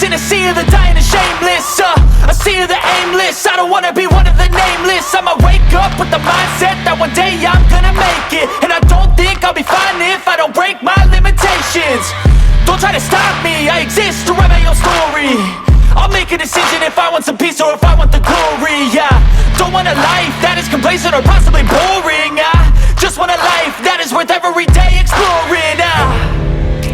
greatness in a sea of the dying and shameless, a sea of the aimless. I don't wanna be one of the nameless. I'ma wake up with the mindset that one day I'm gonna make it. And I don't think I'll be fine if I don't break my limitations. Don't try to stop me, I exist to write my own story. I'll make a decision if I want some peace or if I want the glory, yeah. Don't want a life that is complacent or possibly boring, I just want a life that is worth every day exploring,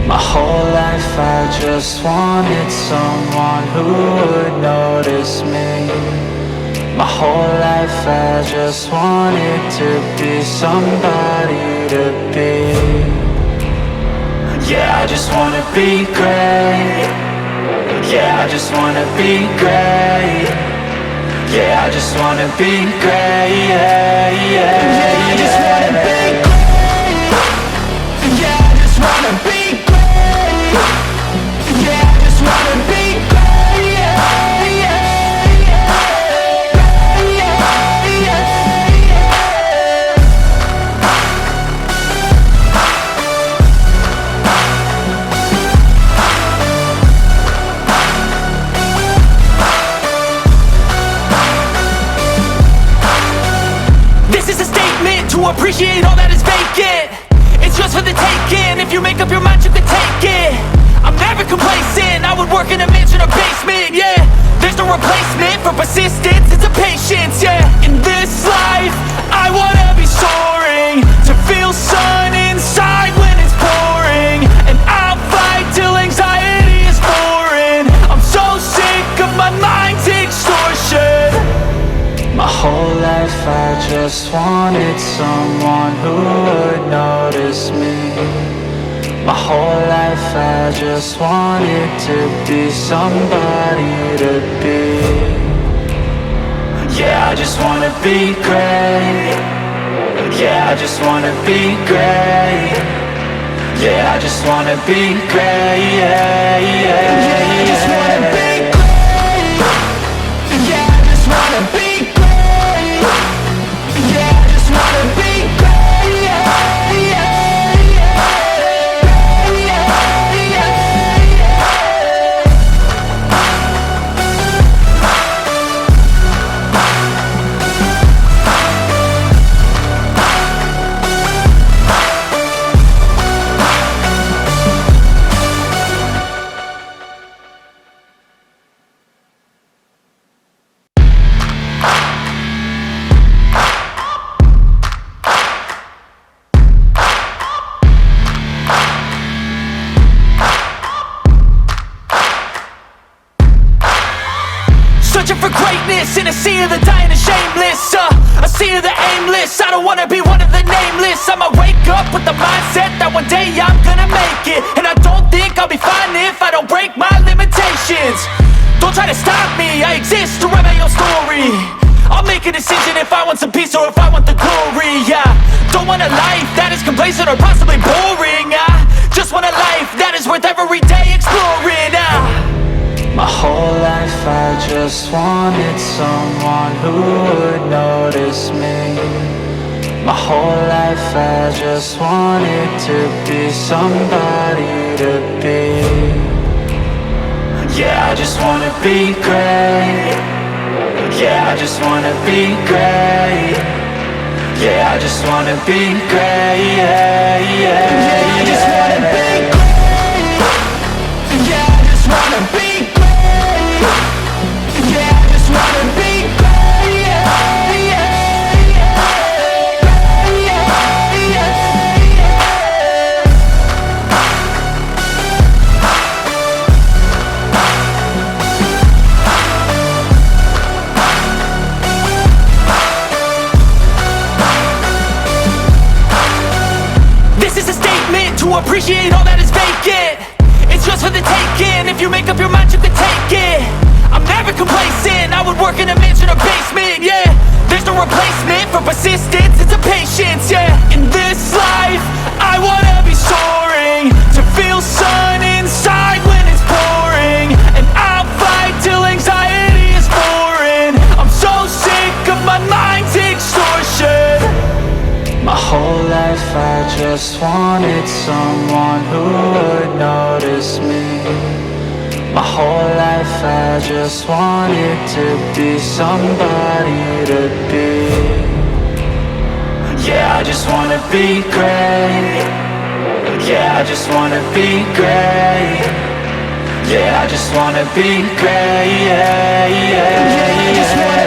My whole life I just wanted someone who would notice me. My whole life I just wanted to be somebody to be. Yeah, I just wanna be great. Yeah, I just wanna be great. Yeah, I just wanna be great. Yeah, yeah, yeah, I just wanna be great. Yeah, I just wanna be great. Yeah, I just wanna be great. Yeah, yeah, yeah, yeah, yeah, yeah. This is a statement to appreciate all that is vacant. It's yours for the taking. If you make up your mind, you can take it. I'm never complacent. I would work in a mansion or basement, yeah. There's no replacement for persistence, it's a patience, yeah. In this life, I wanna be soaring, to feel sun inside when it's pouring. And I'll fight till anxiety is foreign. I'm so sick of my mind's extortion. My whole life I just wanted someone who would notice me. My whole life I just wanted to be somebody to be. Yeah, I just wanna be great. Yeah, I just wanna be great. Yeah, I just wanna be great. Yeah, yeah, yeah, I just wanna be great. Yeah, I just wanna be great. Yeah, I just wanna be great. Yeah, yeah, yeah, yeah, yeah, yeah. Searching for greatness in a sea of the dying and shameless, a sea of the aimless. I don't wanna be one of the nameless. I'ma wake up with the mindset that one day I'm gonna make it. And I don't think I'll be fine if I don't break my limitations. Don't try to stop me, I exist to write my own story. I'll make a decision if I want some peace or if I want the glory, yeah. Don't want a life that is complacent or possibly boring, I just want a life that is worth every day exploring, My whole life I just wanted someone who would notice me. My whole life I just wanted to be somebody to be. Yeah, I just wanna be great. Yeah, I just wanna be great. Yeah, I just wanna be great. Yeah, yeah, yeah, I just wanna be great. Yeah, I just wanna be great. Yeah, I just wanna be great. Yeah, yeah, yeah, yeah, yeah, yeah. This is a statement to appreciate all that is vacant. It's yours for the taking. If you make up your mind, you can take it. I'm never complacent. I would work in a mansion or basement, yeah. There's no replacement for persistence, it's a patience, yeah. In this life, I wanna be soaring, to feel sun inside when it's pouring. And I'll fight till anxiety is foreign. I'm so sick of my mind's extortion. My whole life I just wanted someone who would notice me. My whole life I just wanted to be somebody to be. Yeah, I just wanna be great. Yeah, I just wanna be great. Yeah, I just wanna be great. Yeah, yeah, yeah, yeah.